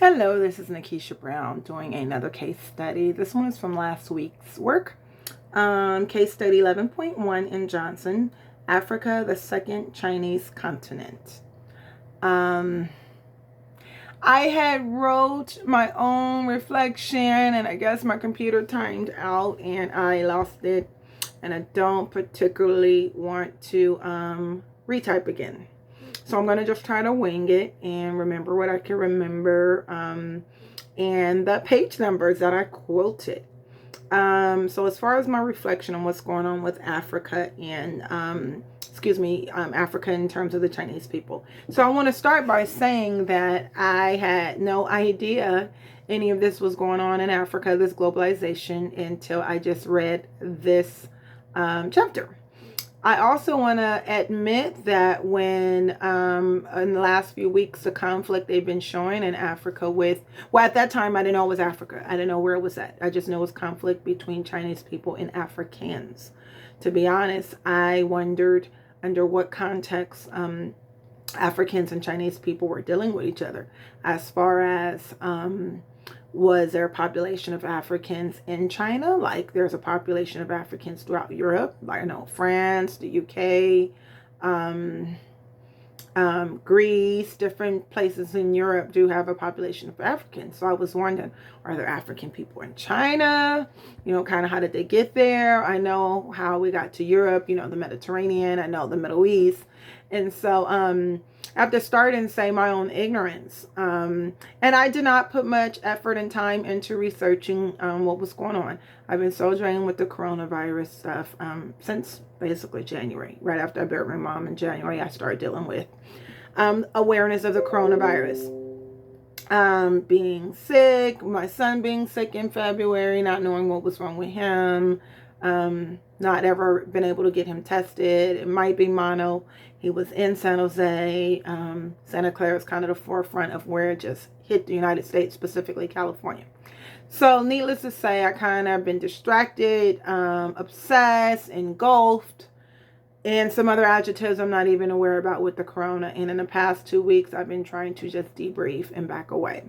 Hello, this is Nikisha Brown doing another case study. This one is from last week's work. Case study 11.1 in Johnson, Africa, the second Chinese continent. I had wrote my own reflection and I guess my computer timed out and I lost it, and I don't particularly want to retype again. So I'm going to just try to wing it and remember what I can remember and the page numbers that I quoted. So as far as my reflection on what's going on with Africa and, Africa in terms of the Chinese people. So I want to start by saying that I had no idea any of this was going on in Africa, this globalization, until I just read this chapter. I also want to admit that when in the last few weeks, the conflict they've been showing in Africa at that time, I didn't know it was Africa. I didn't know where it was at. I just know it was conflict between Chinese people and Africans. To be honest, I wondered under what context Africans and Chinese people were dealing with each other, as far as was there a population of Africans in China? Like there's a population of Africans throughout Europe, like I know France, the UK, Greece, different places in Europe do have a population of Africans. So I was wondering, are there African people in China? Kind of how did they get there? I know how we got to Europe, the Mediterranean, I know the Middle East. And so I have to start and say my own ignorance. And I did not put much effort and time into researching what was going on. I've been so drained with the coronavirus stuff since basically January. Right after I buried my mom in January, I started dealing with awareness of the coronavirus. Being sick, my son being sick in February, not knowing what was wrong with him, not ever been able to get him tested. It might be mono. He was in San Jose. Santa Clara is kind of the forefront of where it just hit the United States, specifically California. So needless to say, I kind of been distracted, obsessed, engulfed, and some other adjectives I'm not even aware about with the corona. And in the past 2 weeks, I've been trying to just debrief and back away.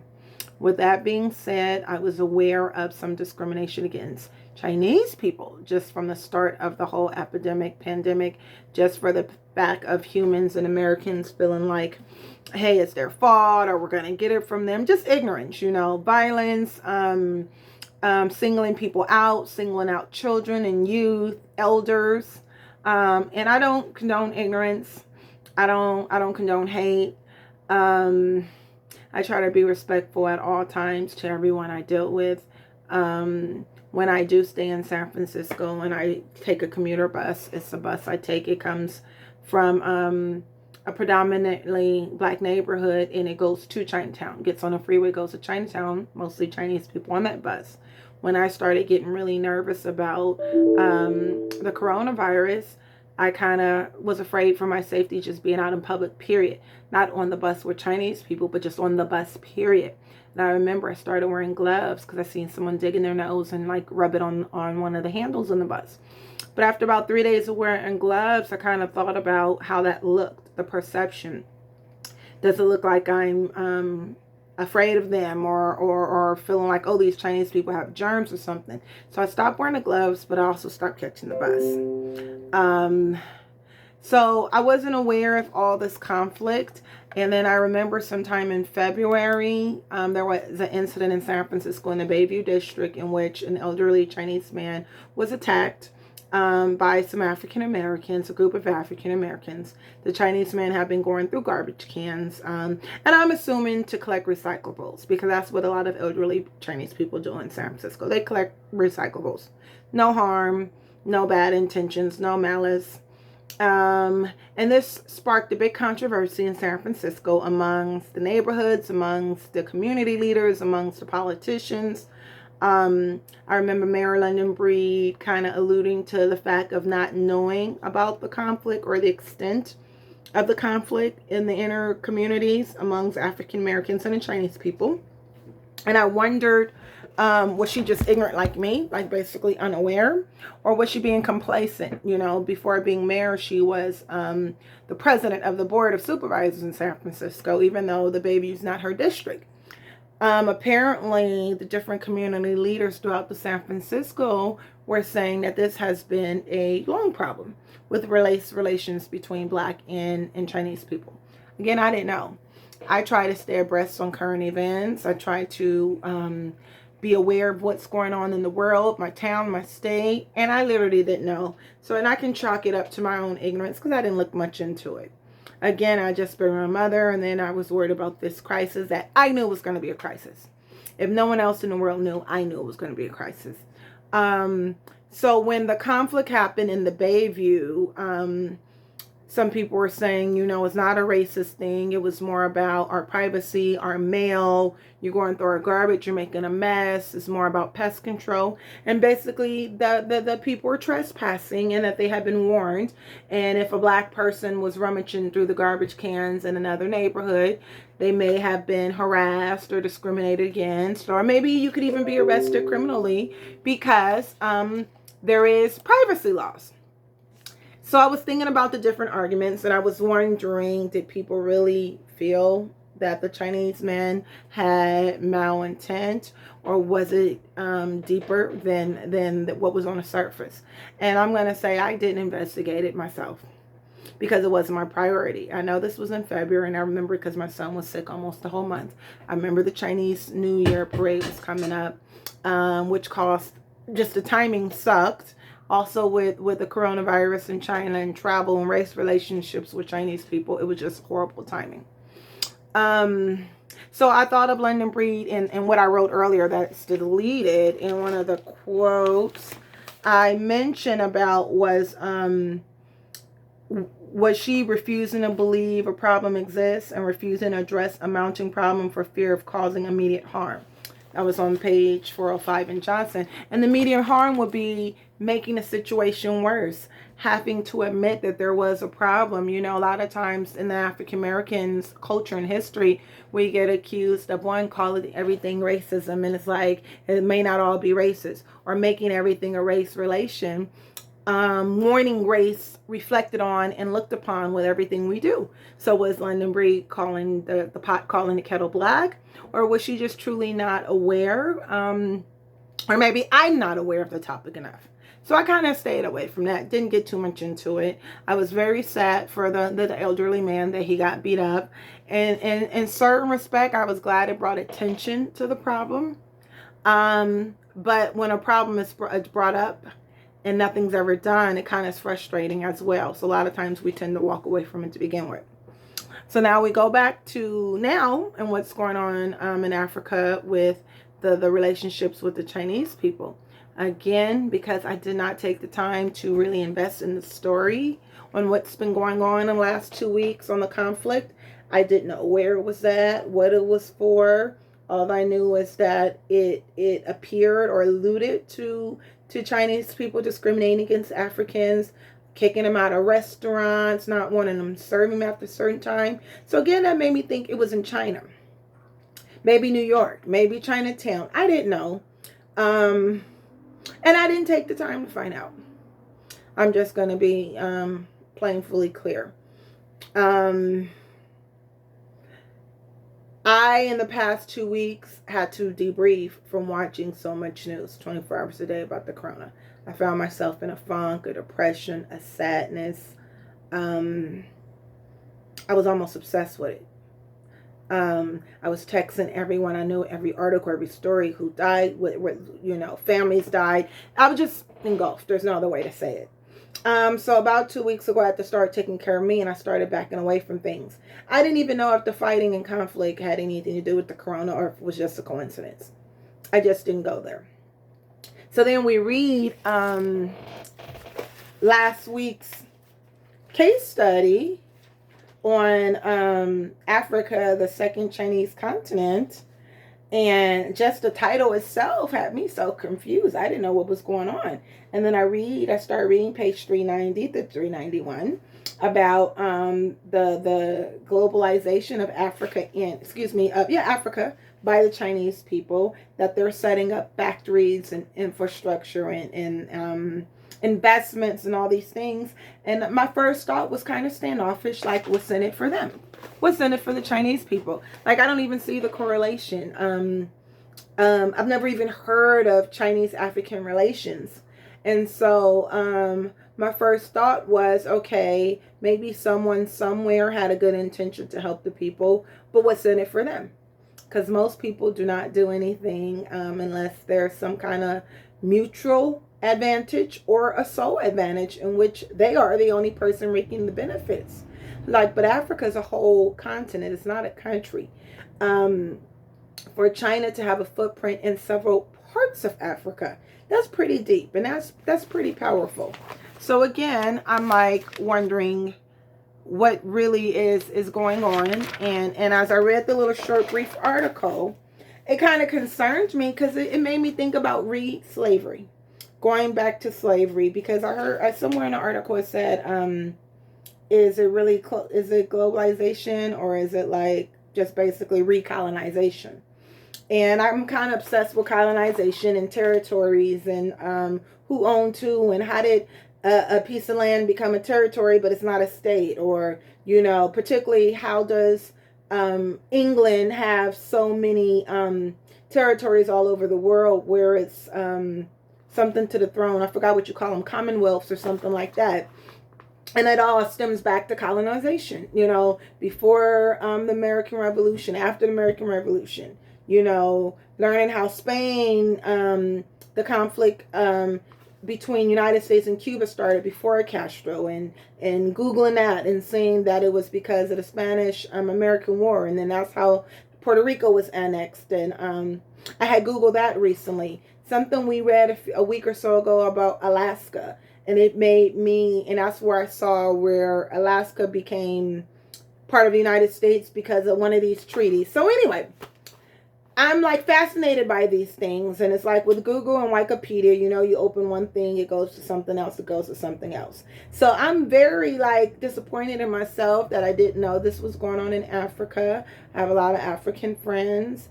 With that being said, I was aware of some discrimination against Chinese people just from the start of the whole pandemic, just for the fact of humans and Americans feeling like, hey, it's their fault or we're going to get it from them. Just ignorance, violence, singling people out, singling out children and youth, elders. And I don't condone ignorance. I don't condone hate. I try to be respectful at all times to everyone I deal with. When I do stay in San Francisco and I take a commuter bus, it's the bus I take. It comes from a predominantly black neighborhood and it goes to Chinatown. Gets on the freeway, goes to Chinatown, mostly Chinese people on that bus. When I started getting really nervous about the coronavirus, I kind of was afraid for my safety just being out in public, period. Not on the bus with Chinese people, but just on the bus, period. And I remember I started wearing gloves because I seen someone digging their nose and like rub it on one of the handles on the bus. But after about 3 days of wearing gloves, I kind of thought about how that looked, the perception. Does it look like I'm afraid of them or feeling like, oh, these Chinese people have germs or something? So I stopped wearing the gloves, but I also stopped catching the bus. So I wasn't aware of all this conflict. And then I remember sometime in February, there was an incident in San Francisco in the Bayview district in which an elderly Chinese man was attacked by some African Americans, a group of African Americans. The Chinese man had been going through garbage cans, and I'm assuming to collect recyclables, because that's what a lot of elderly Chinese people do in San Francisco. They collect recyclables. No harm, no bad intentions, no malice. And this sparked a big controversy in San Francisco amongst the neighborhoods, amongst the community leaders, amongst the politicians. I remember Mayor London Breed kind of alluding to the fact of not knowing about the conflict or the extent of the conflict in the inner communities amongst African Americans and the Chinese people. And I wondered, was she just ignorant like me, like basically unaware, or was she being complacent? Before being mayor, she was the president of the board of supervisors in San Francisco, even though the Bayview's not her district. Apparently, the different community leaders throughout the San Francisco were saying that this has been a long problem with relations between Black and Chinese people. Again, I didn't know. I try to stay abreast on current events. I try to be aware of what's going on in the world, my town, my state, and I literally didn't know. So, and I can chalk it up to my own ignorance because I didn't look much into it. Again, I just buried my mother, and then I was worried about this crisis that I knew was going to be a crisis. If no one else in the world knew, I knew it was going to be a crisis. So when the conflict happened in the Bayview, some people were saying, it's not a racist thing. It was more about our privacy, our mail. You're going through our garbage. You're making a mess. It's more about pest control. And basically, the people were trespassing and that they had been warned. And if a Black person was rummaging through the garbage cans in another neighborhood, they may have been harassed or discriminated against. Or maybe you could even be arrested criminally because there is privacy laws. So I was thinking about the different arguments, and I was wondering, did people really feel that the Chinese man had malintent, or was it deeper than what was on the surface? And I'm going to say I didn't investigate it myself because it wasn't my priority. I know this was in February, and I remember because my son was sick almost the whole month. I remember the Chinese New Year parade was coming up, which caused, just the timing sucked. Also with the coronavirus in China and travel and race relationships with Chinese people, it was just horrible timing. So I thought of London Breed and what I wrote earlier that's deleted in one of the quotes I mentioned about was she refusing to believe a problem exists and refusing to address a mounting problem for fear of causing immediate harm. That was on page 405 in Johnson. And the immediate harm would be making the situation worse, having to admit that there was a problem. A lot of times in the African Americans culture and history, we get accused of calling everything racism, and it's like it may not all be racist, or making everything a race relation. Mourning race reflected on and looked upon with everything we do. So was London Breed calling the pot calling the kettle black, or was she just truly not aware? Or maybe I'm not aware of the topic enough. So I kind of stayed away from that. Didn't get too much into it. I was very sad for the elderly man that he got beat up. And in certain respect, I was glad it brought attention to the problem. But when a problem is brought up and nothing's ever done, it kind of is frustrating as well. So a lot of times we tend to walk away from it to begin with. So now we go back to now and what's going on in Africa with the relationships with the Chinese people. Again, because I did not take the time to really invest in the story on what's been going on in the last 2 weeks on the conflict. I didn't know where it was at, what it was for. All I knew was that it appeared or alluded to Chinese people discriminating against Africans, kicking them out of restaurants, not wanting them to serve them after a certain time. So again, that made me think it was in China. Maybe New York, maybe Chinatown. I didn't know. And I didn't take the time to find out. I'm just going to be plainly clear. I, in the past 2 weeks, had to debrief from watching so much news 24 hours a day about the corona. I found myself in a funk, a depression, a sadness. I was almost obsessed with it. I was texting everyone I knew, every article, every story, who died, families died. I was just engulfed. There's no other way to say it. So about 2 weeks ago, I had to start taking care of me, and I started backing away from things. I didn't even know if the fighting and conflict had anything to do with the corona or if it was just a coincidence. I just didn't go there. So then we read last week's case study on Africa, the second Chinese continent. And just the title itself had me so confused. I didn't know what was going on. And then I started reading page 390 to 391 about the globalization of Africa Africa by the Chinese people, that they're setting up factories and infrastructure and investments and all these things. And my first thought was kind of standoffish, like what's in it for them? what's in it for the Chinese people? Like, I don't even see the correlation. I've never even heard of Chinese-African relations. And so my first thought was, okay, maybe someone somewhere had a good intention to help the people, but what's in it for them? Because most people do not do anything unless there's some kind of mutual advantage or a soul advantage in which they are the only person reaping the benefits. Like, but Africa is a whole continent. It's not a country. For China to have a footprint in several parts of Africa, that's pretty deep, and that's pretty powerful. So again, I'm like wondering what really is going on, and as I read the little short brief article, it kind of concerned me because it made me think about slavery, going back to slavery, because I heard somewhere in the article it said, is it really is it globalization, or is it like just basically recolonization? And I'm kind of obsessed with colonization and territories, and who owned who, and how did a piece of land become a territory but it's not a state? Or, you know, particularly how does England have so many territories all over the world where it's something to the throne? I forgot what you call them, commonwealths or something like that. And it all stems back to colonization, you know, before the American Revolution, after the American Revolution, you know, learning how Spain, the conflict between United States and Cuba started before Castro, and Googling that and seeing that it was because of the Spanish American War. And then that's how Puerto Rico was annexed. And I had Googled that recently. Something we read a week or so ago about Alaska. And it made me, and that's where I saw where Alaska became part of the United States because of one of these treaties. So anyway, I'm like fascinated by these things. And it's like with Google and Wikipedia, you know, you open one thing, it goes to something else, it goes to something else. So I'm very like disappointed in myself that I didn't know this was going on in Africa. I have a lot of African friends.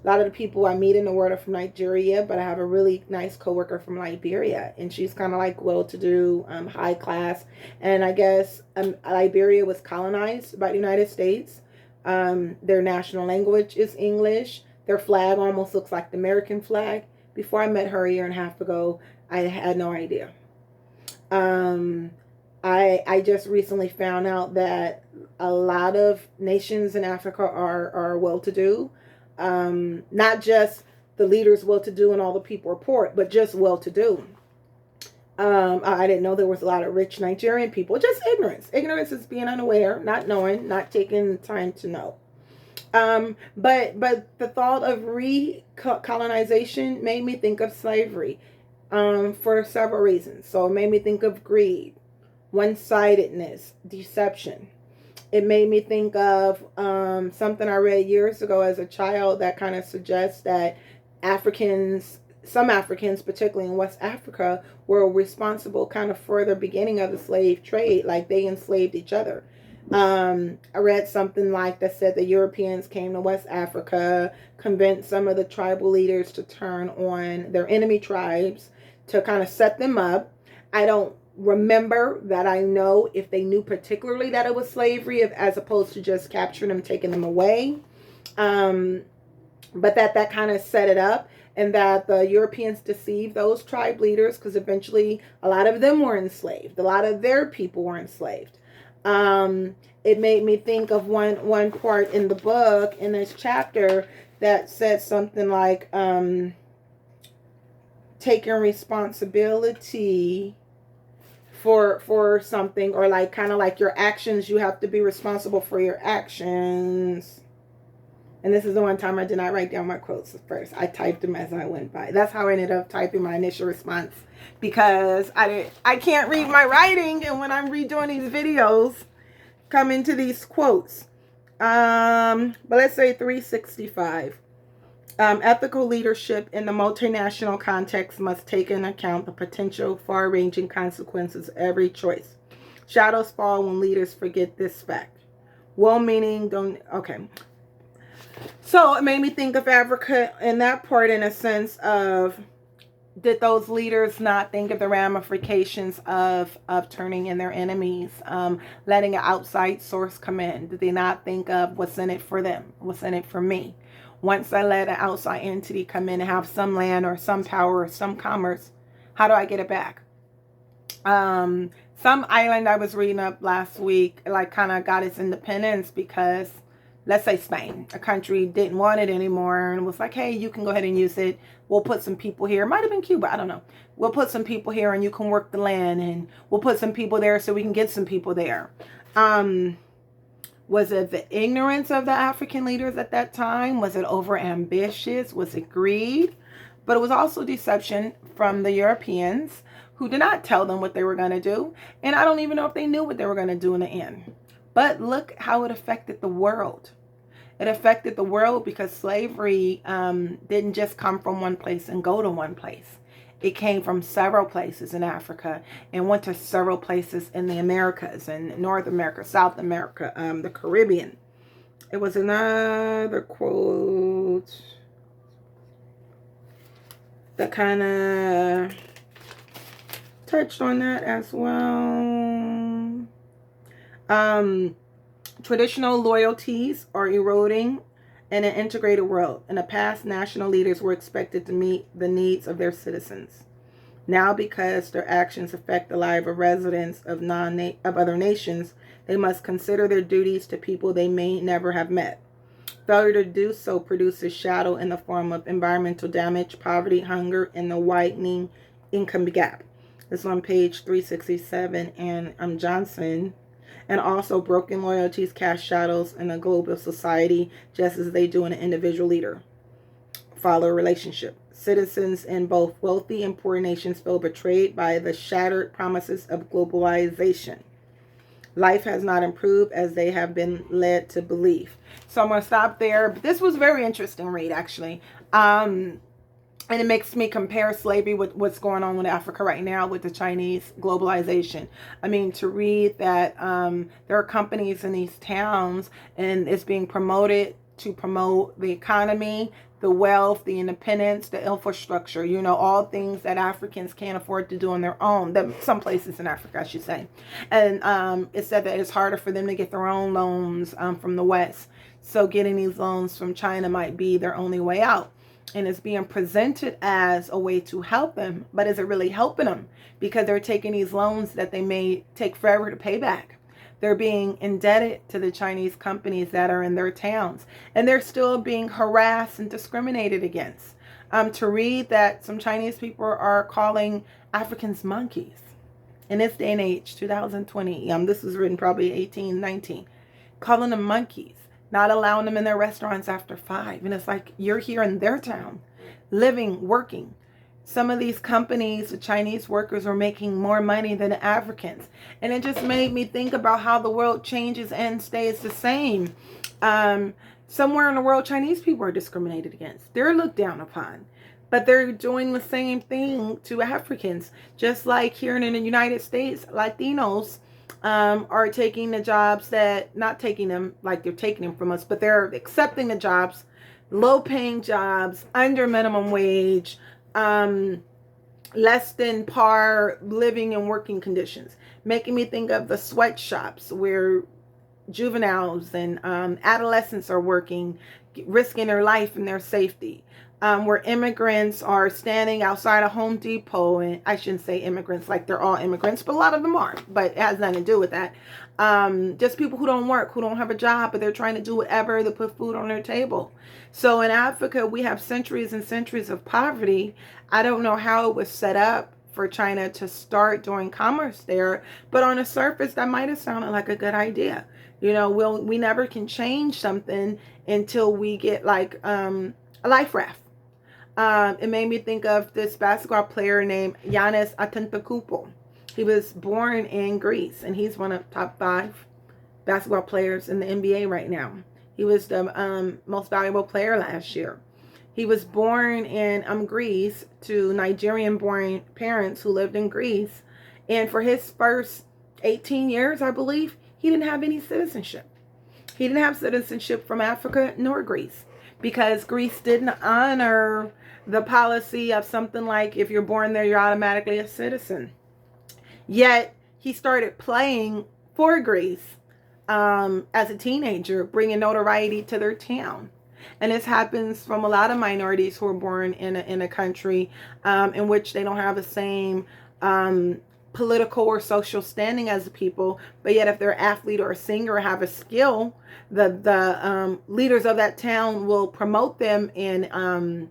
A lot of the people I meet in the world are from Nigeria, but I have a really nice coworker from Liberia, and she's kind of like well-to-do, high class. And I guess Liberia was colonized by the United States. Their national language is English. Their flag almost looks like the American flag. Before I met her a year and a half ago, I had no idea. I just recently found out that a lot of nations in Africa are well-to-do. Not just the leaders well-to-do and all the people are poor, but just well-to-do. I didn't know there was a lot of rich Nigerian people. Just ignorance. Ignorance is being unaware, not knowing, not taking time to know. But the thought of recolonization made me think of slavery for several reasons. So it made me think of greed, one-sidedness, deception. It made me think of something I read years ago as a child that kind of suggests that some Africans, particularly in West Africa, were responsible kind of for the beginning of the slave trade, like they enslaved each other. I read something like that said the Europeans came to West Africa, convinced some of the tribal leaders to turn on their enemy tribes to kind of set them up. I don't remember that I know if they knew particularly that it was slavery as opposed to just capturing them, taking them away. But that kind of set it up, and that the Europeans deceived those tribe leaders because eventually a lot of them were enslaved. A lot of their people were enslaved. It made me think of one part in the book, in this chapter, that said something like taking responsibility for something, or like kind of like your actions, you have to be responsible for your actions. And this is the one time I did not write down my quotes first. I typed them as I went by. That's how I ended up typing my initial response, because I can't read my writing, and when I'm redoing these videos, come into these quotes. But let's say 365. Ethical leadership in the multinational context must take into account the potential far-ranging consequences of every choice. Shadows fall when leaders forget this fact. Well-meaning don't... Okay. So it made me think of Africa in that part, in a sense of did those leaders not think of the ramifications of turning in their enemies, letting an outside source come in? Did they not think of what's in it for them, what's in it for me? Once I let an outside entity come in and have some land or some power or some commerce, how do I get it back? Some island I was reading up last week, like, kind of got its independence because, let's say Spain, a country, didn't want it anymore and was like, hey, you can go ahead and use it. We'll put some people here. It might have been Cuba, I don't know. We'll put some people here and you can work the land, and we'll put some people there so we can get some people there. Was it the ignorance of the African leaders at that time? Was it over ambitious? Was it greed? But it was also deception from the Europeans, who did not tell them what they were going to do. And I don't even know if they knew what they were going to do in the end. But look how it affected the world. It affected the world because slavery didn't just come from one place and go to one place. It came from several places in Africa and went to several places in the Americas, and North America, South America, the Caribbean. It was another quote that kind of touched on that as well. Traditional loyalties are eroding in an integrated world. In the past, national leaders were expected to meet the needs of their citizens. Now, because their actions affect the lives of residents of other nations, they must consider their duties to people they may never have met. Failure to do so produces shadow in the form of environmental damage, poverty, hunger, and the widening income gap. It's on page 367 and Johnson. And also, broken loyalties cast shadows in a global society just as they do in an individual leader. Follow relationship. Citizens in both wealthy and poor nations feel betrayed by the shattered promises of globalization. Life has not improved as they have been led to believe. So I'm going to stop there. But this was a very interesting read, actually. And it makes me compare slavery with what's going on with Africa right now with the Chinese globalization. I mean, to read that there are companies in these towns and it's being promoted to promote the economy, the wealth, the independence, the infrastructure, all things that Africans can't afford to do on their own. Some places in Africa, I should say. And it said that it's harder for them to get their own loans from the West. So getting these loans from China might be their only way out. And it's being presented as a way to help them. But is it really helping them? Because they're taking these loans that they may take forever to pay back. They're being indebted to the Chinese companies that are in their towns. And they're still being harassed and discriminated against. To read that some Chinese people are calling Africans monkeys. In this day and age, 2020, this was written probably 1819. Calling them monkeys. Not allowing them in their restaurants after 5. And it's like, you're here in their town, living, working. Some of these companies, the Chinese workers, are making more money than the Africans. And it just made me think about how the world changes and stays the same. Somewhere in the world, Chinese people are discriminated against. They're looked down upon. But they're doing the same thing to Africans. Just like here in the United States, Latinos are taking the jobs that, not taking them like they're taking them from us, but they're accepting the jobs, low paying jobs, under minimum wage, less than par living and working conditions, making me think of the sweatshops where juveniles and adolescents are working, risking their life and their safety. Where immigrants are standing outside a Home Depot, and I shouldn't say immigrants like they're all immigrants, but a lot of them are, but it has nothing to do with that. Just people who don't work, who don't have a job, but they're trying to do whatever to put food on their table. So in Africa, we have centuries and centuries of poverty. I don't know how it was set up for China to start doing commerce there, but on the surface, that might have sounded like a good idea. We never can change something until we get like a life raft. It made me think of this basketball player named Giannis Antetokounmpo. He was born in Greece, and he's one of the top 5 basketball players in the NBA right now. He was the most valuable player last year. He was born in Greece to Nigerian-born parents who lived in Greece. And for his first 18 years, I believe, he didn't have any citizenship. He didn't have citizenship from Africa nor Greece, because Greece didn't honor the policy of something like if you're born there, you're automatically a citizen. Yet he started playing for Greece as a teenager, bringing notoriety to their town. And this happens from a lot of minorities who are born in a country in which they don't have the same political or social standing as the people. But yet if they're an athlete or a singer or have a skill, the leaders of that town will promote them and I'm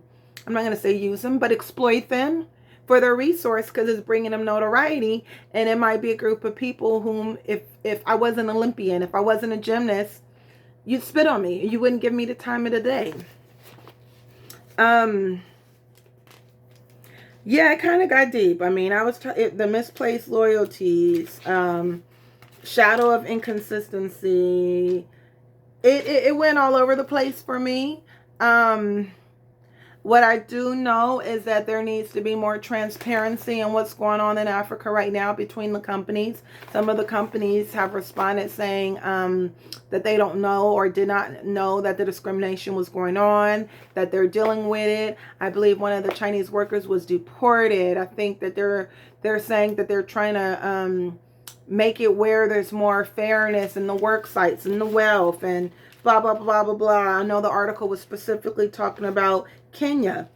not going to say use them, but exploit them for their resource, because it's bringing them notoriety. And it might be a group of people whom, if I was an Olympian, if I wasn't a gymnast, you'd spit on me. You wouldn't give me the time of the day. Yeah, it kind of got deep. I mean, the misplaced loyalties, shadow of inconsistency. It went all over the place for me. What I do know is that there needs to be more transparency in what's going on in Africa right now between the companies. Some of the companies have responded saying that they don't know or did not know that the discrimination was going on, that they're dealing with it. I believe one of the Chinese workers was deported. I think that they're saying that they're trying to make it where there's more fairness in the work sites and the wealth and blah, blah, blah, blah, blah. I know the article was specifically talking about Kenya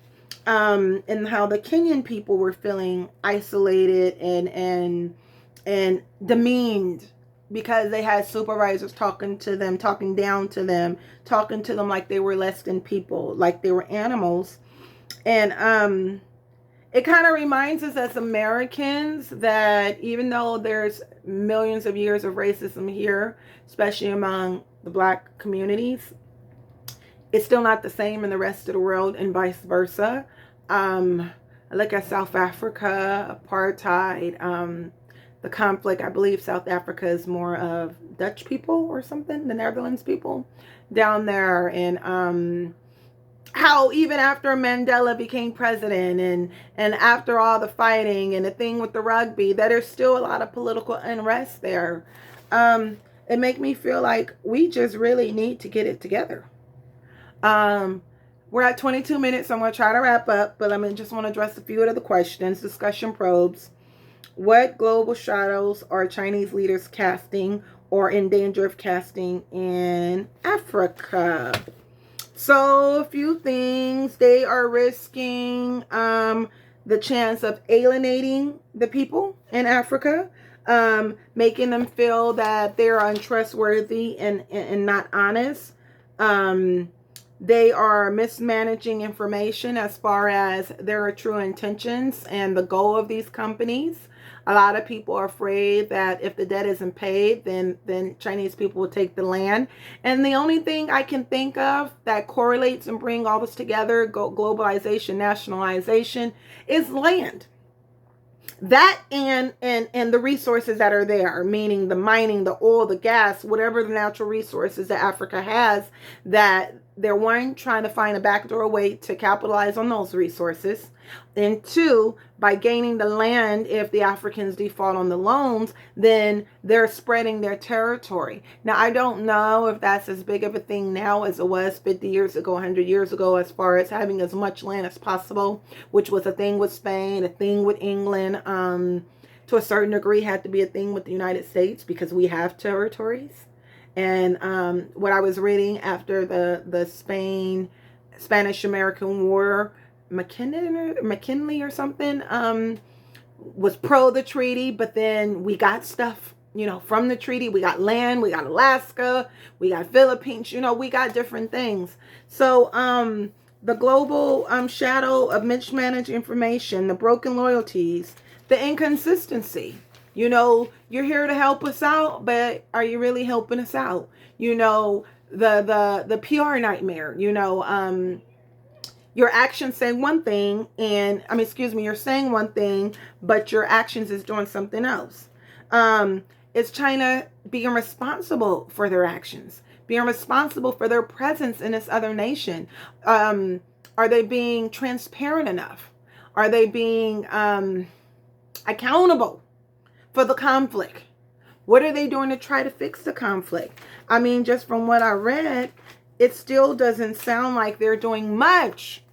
and how the Kenyan people were feeling isolated and demeaned because they had supervisors talking to them, talking down to them, talking to them like they were less than people, like they were animals. And it kind of reminds us as Americans that even though there's millions of years of racism here, especially among the Black communities, it's still not the same in the rest of the world, and vice versa. I look at South Africa, apartheid, the conflict. I believe South Africa is more of Dutch people or something, the Netherlands people down there. And how even after Mandela became president and after all the fighting and the thing with the rugby, that there's still a lot of political unrest there. It make me feel like we just really need to get it together. We're at 22 minutes, so I'm going to try to wrap up, but I just want to address a few of the questions, discussion probes. What global shadows are Chinese leaders casting or in danger of casting in Africa? So a few things. They are risking the chance of alienating the people in Africa, making them feel that they're untrustworthy and not honest. They are mismanaging information as far as their true intentions and the goal of these companies. A lot of people are afraid that if the debt isn't paid, then Chinese people will take the land. And the only thing I can think of that correlates and bring all this together, globalization, nationalization, is land. That and the resources that are there, meaning the mining, the oil, the gas, whatever the natural resources that Africa has, that they're one, trying to find a backdoor way to capitalize on those resources. And two, by gaining the land, if the Africans default on the loans, then they're spreading their territory. Now, I don't know if that's as big of a thing now as it was 50 years ago, 100 years ago, as far as having as much land as possible, which was a thing with Spain, a thing with England, to a certain degree had to be a thing with the United States because we have territories. And what I was reading after the Spanish-American War, McKinley or something, was pro the treaty, but then we got stuff, from the treaty. We got land, we got Alaska, we got Philippines, we got different things. So the global shadow of mismanaged information, the broken loyalties, the inconsistency. You're here to help us out, but are you really helping us out? The PR nightmare, your actions say one thing you're saying one thing, but your actions is doing something else. Is China being responsible for their actions, being responsible for their presence in this other nation? Are they being transparent enough? Are they being accountable for the conflict? What are they doing to try to fix the conflict? I mean, just from what I read, it still doesn't sound like they're doing much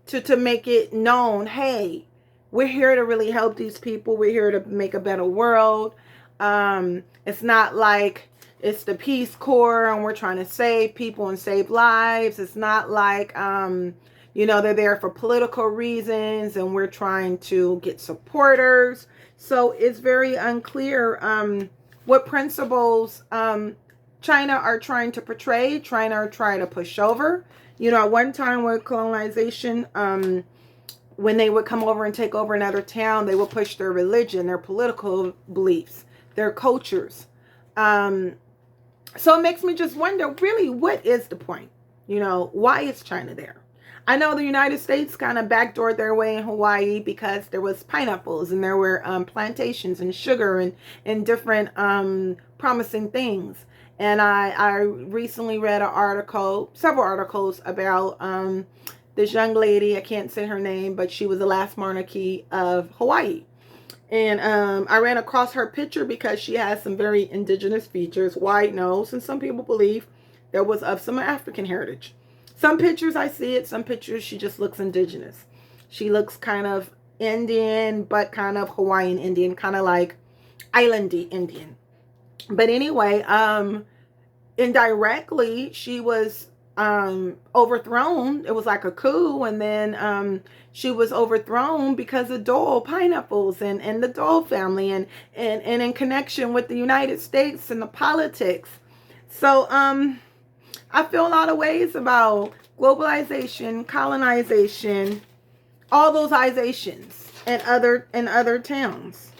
to make it known, hey, we're here to really help these people. We're here to make a better world. It's not like it's the Peace Corps and we're trying to save people and save lives. It's not like, they're there for political reasons and we're trying to get supporters. So it's very unclear what principles China are trying to portray, China are trying to push over. At one time with colonization, when they would come over and take over another town, they would push their religion, their political beliefs, their cultures. So it makes me just wonder, really, what is the point? Why is China there? I know the United States kind of backdoored their way in Hawaii because there was pineapples and there were plantations and sugar and different promising things. And I recently read several articles about this young lady. I can't say her name, but she was the last monarchy of Hawaii. And I ran across her picture because she has some very indigenous features, wide nose, and some people believe there was of some African heritage. Some pictures I see it, some pictures she just looks indigenous. She looks kind of Indian, but kind of Hawaiian Indian, kind of like islandy Indian. But anyway, indirectly, she was overthrown. It was like a coup, and then she was overthrown because of Dole pineapples and the Dole family and in connection with the United States and the politics. So I feel a lot of ways about globalization, colonization, all those izations and other towns.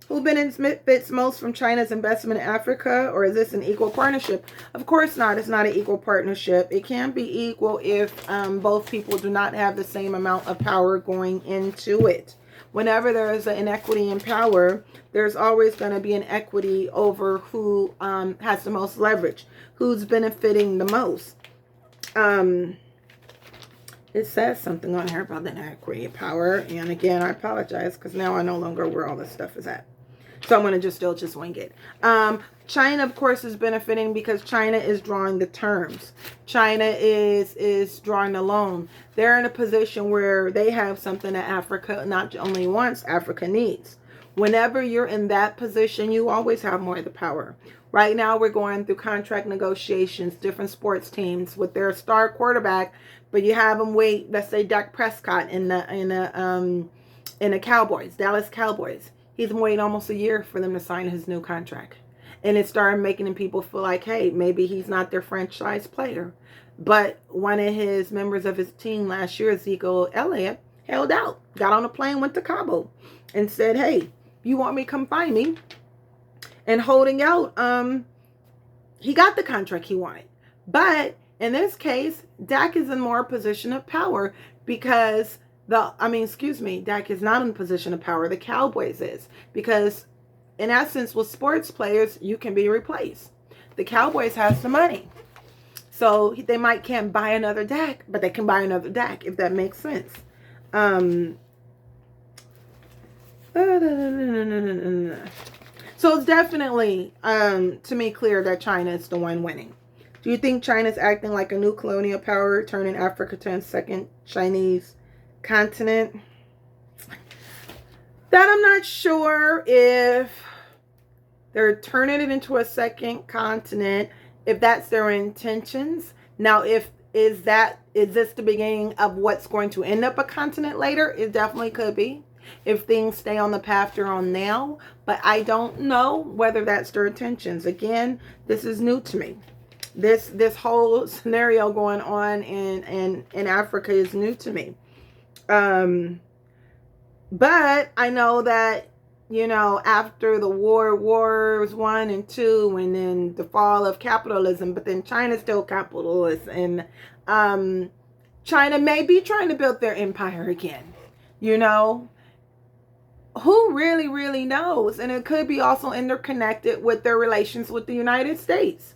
Who benefits most from China's investment in Africa, or is this an equal partnership? Of course not. It's not an equal partnership. It can be equal if both people do not have the same amount of power going into it. Whenever there is an inequity in power, there's always going to be an equity over who has the most leverage, who's benefiting the most. It says something on here about the inequity of power. And again, I apologize because now I no longer where all this stuff is at. So I'm going to still wing it. China, of course, is benefiting because China is drawing the terms. China is drawing the loan. They're in a position where they have something that Africa not only wants, Africa needs. Whenever you're in that position, you always have more of the power. Right now, we're going through contract negotiations, different sports teams with their star quarterback, but you have them wait. Let's say Dak Prescott in the Cowboys, Dallas Cowboys. He's been waiting almost a year for them to sign his new contract. And it started making people feel like, hey, maybe he's not their franchise player. But one of his members of his team last year, Ezekiel Elliott, held out, got on a plane, went to Cabo, and said, hey, you want me to come find me? And holding out, he got the contract he wanted. But in this case, Dak is in more position of power because Dak is not in a position of power. The Cowboys is. Because in essence, with sports players, you can be replaced. The Cowboys has the money. So they can't buy another Dak, but they can buy another Dak, if that makes sense. So it's definitely, to me, clear that China is the one winning. Do you think China's acting like a new colonial power, turning Africa to a second Chinese continent? That I'm not sure if they're turning it into a second continent, if that's their intentions. Now, is this the beginning of what's going to end up a continent later? It definitely could be, if things stay on the path they're on now. But I don't know whether that's their intentions. Again, this is new to me. This whole scenario going on in Africa is new to me. But I know that, after the wars 1 and 2, and then the fall of capitalism, but then China's still capitalist, and China may be trying to build their empire again. Who really, really knows? And it could be also interconnected with their relations with the United States.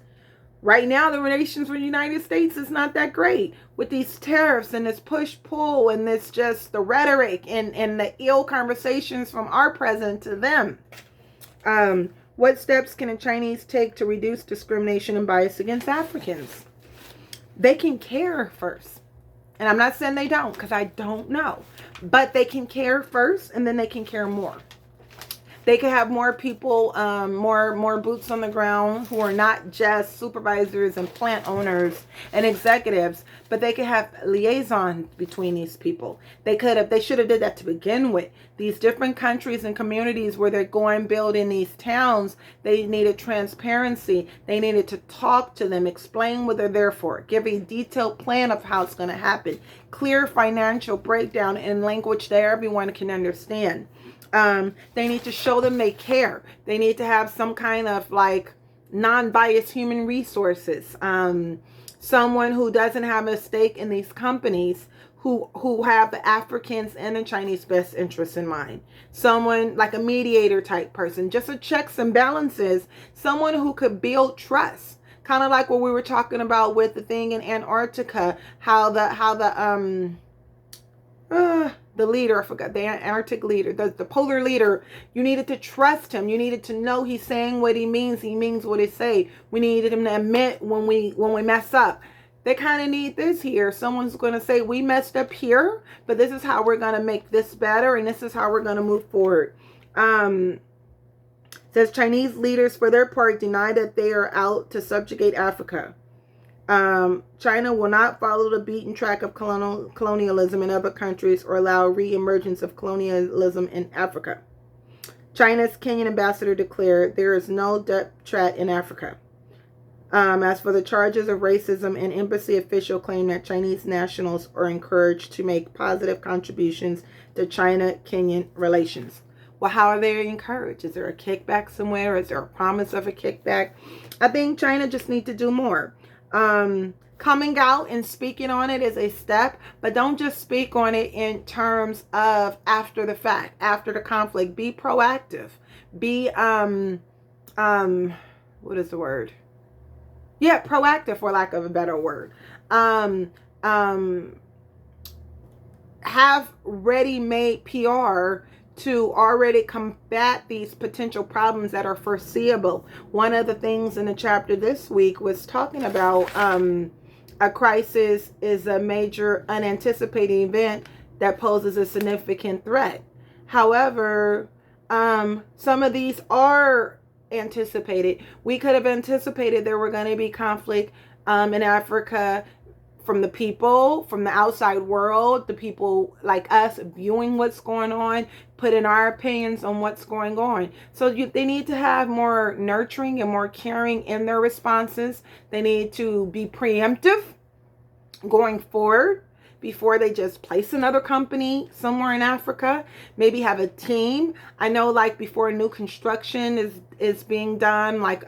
Right now, the relations with the United States is not that great, with these tariffs and this push-pull and this just the rhetoric and the ill conversations from our president to them. What steps can the Chinese take to reduce discrimination and bias against Africans? They can care first. And I'm not saying they don't, because I don't know. But they can care first, and then they can care more. They could have more people, more boots on the ground who are not just supervisors and plant owners and executives, but they could have liaison between these people. They should have did that to begin with. These different countries and communities where they're going building these towns, they needed transparency. They needed to talk to them, explain what they're there for, give a detailed plan of how it's going to happen, clear financial breakdown in language that everyone can understand. They need to show them they care. They need to have some kind of like non-biased human resources. Someone who doesn't have a stake in these companies, who have the Africans and the Chinese best interests in mind. Someone like a mediator type person, just a checks and balances. Someone who could build trust. Kind of like what we were talking about with the thing in Antarctica, how the leader, I forgot, the Antarctic leader, the polar leader, you needed to trust him. You needed to know he's saying what he means what he say. We needed him to admit when we mess up. They kind of need this here. Someone's going to say, we messed up here, but this is how we're going to make this better, and this is how we're going to move forward. Says Chinese leaders, for their part, deny that they are out to subjugate Africa. China will not follow the beaten track of colonialism in other countries or allow re-emergence of colonialism in Africa. China's Kenyan ambassador declared there is no death threat in Africa. As for the charges of racism, an embassy official claimed that Chinese nationals are encouraged to make positive contributions to China-Kenyan relations. Well, how are they encouraged? Is there a kickback somewhere? Is there a promise of a kickback? I think China just needs to do more. Coming out and speaking on it is a step, but don't just speak on it in terms of after the fact, after the conflict. Be proactive. Be what is the word? Yeah, proactive, for lack of a better word. Have ready-made PR to already combat these potential problems that are foreseeable. One of the things in the chapter this week was talking about a crisis is a major unanticipated event that poses a significant threat. However, some of these are anticipated. We could have anticipated there were going to be conflict in Africa from the people, from the outside world, the people like us viewing what's going on, putting our opinions on what's going on. So they need to have more nurturing and more caring in their responses. They need to be preemptive going forward before they just place another company somewhere in Africa. Maybe have a team. I know, like, before new construction is being done, like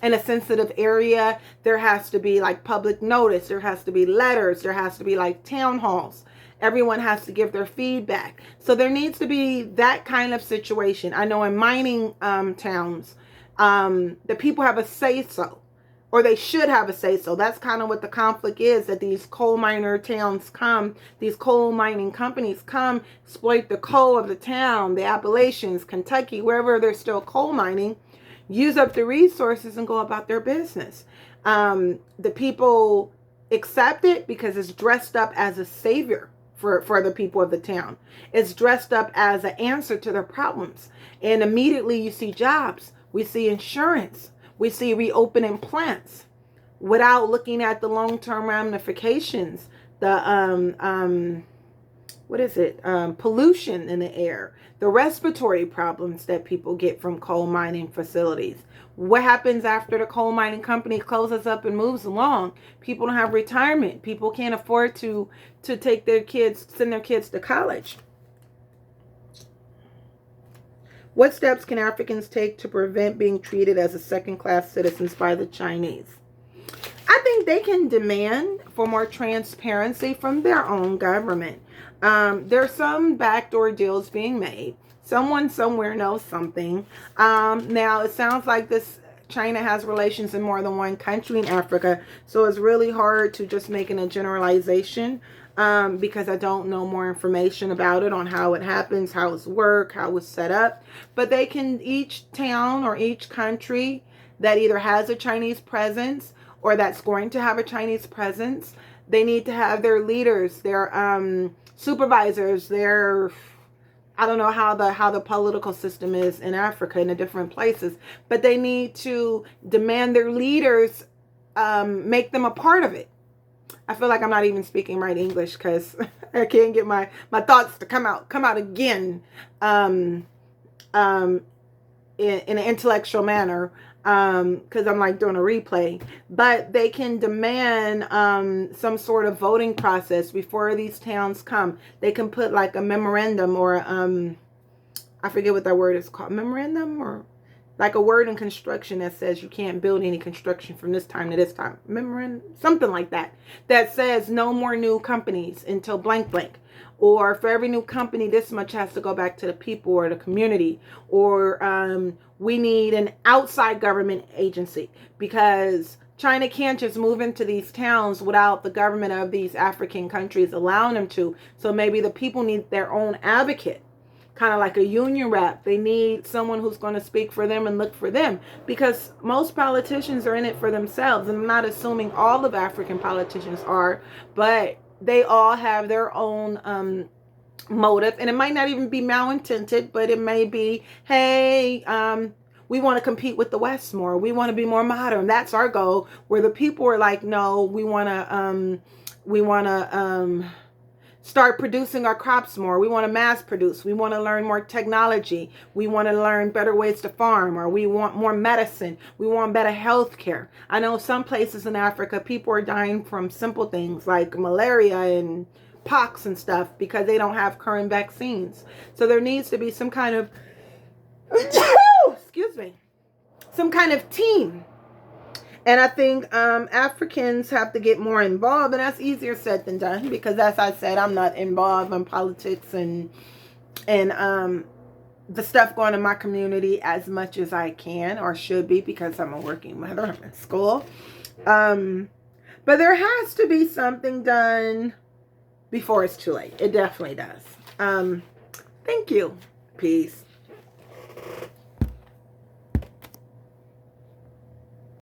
in a sensitive area, there has to be like public notice, there has to be letters, there has to be like town halls. Everyone has to give their feedback. So there needs to be that kind of situation. I know in mining towns, the people have a say-so, or they should have a say-so. That's kind of what the conflict is, that these coal miner towns come, these coal mining companies come, exploit the coal of the town, the Appalachians, Kentucky, wherever they're still coal mining, use up the resources and go about their business. The people accept it because it's dressed up as a savior for the people of the town. It's dressed up as an answer to their problems. And immediately you see jobs. We see insurance. We see reopening plants without looking at the long-term ramifications. The pollution in the air, the respiratory problems that people get from coal mining facilities. What happens after the coal mining company closes up and moves along? People don't have retirement. People can't afford to take their kids, send their kids to college. What steps can Africans take to prevent being treated as a second-class citizens by the Chinese? I think they can demand for more transparency from their own government. There's some backdoor deals being made. Someone somewhere knows something. Now, it sounds like this China has relations in more than one country in Africa. So it's really hard to just make a generalization because I don't know more information about it on how it happens, how it's worked, how it's set up. But they can, each town or each country that either has a Chinese presence or that's going to have a Chinese presence, they need to have their leaders, their supervisors, their, I don't know how the political system is in Africa in the different places, but they need to demand their leaders make them a part of it. I feel like I'm not even speaking right English because I can't get my thoughts to come out again in an intellectual manner because I'm like doing a replay. But they can demand some sort of voting process before these towns come. They can put like a memorandum or I forget what that word is called, memorandum, or like a word in construction that says you can't build any construction from this time to this time, memorandum, something like that, that says no more new companies until blank blank, or for every new company this much has to go back to the people or the community, or we need an outside government agency because China can't just move into these towns without the government of these African countries allowing them to. So maybe the people need their own advocate, kind of like a union rep. They need someone who's going to speak for them and look for them, because most politicians are in it for themselves. And I'm not assuming all of African politicians are, but they all have their own motive. And it might not even be malintended, but it may be, hey, we want to compete with the West more. We want to be more modern. That's our goal. Where the people are like, no, we want to start producing our crops more. We want to mass produce. We want to learn more technology. We want to learn better ways to farm, or we want more medicine. We want better health care. I know some places in Africa, people are dying from simple things like malaria and pox and stuff because they don't have current vaccines. So there needs to be some kind of, excuse me, some kind of team. And I think Africans have to get more involved, and that's easier said than done because, as I said, I'm not involved in politics and the stuff going in my community as much as I can or should be because I'm a working mother. I'm in school. But there has to be something done before it's too late. It definitely does. Thank you. Peace.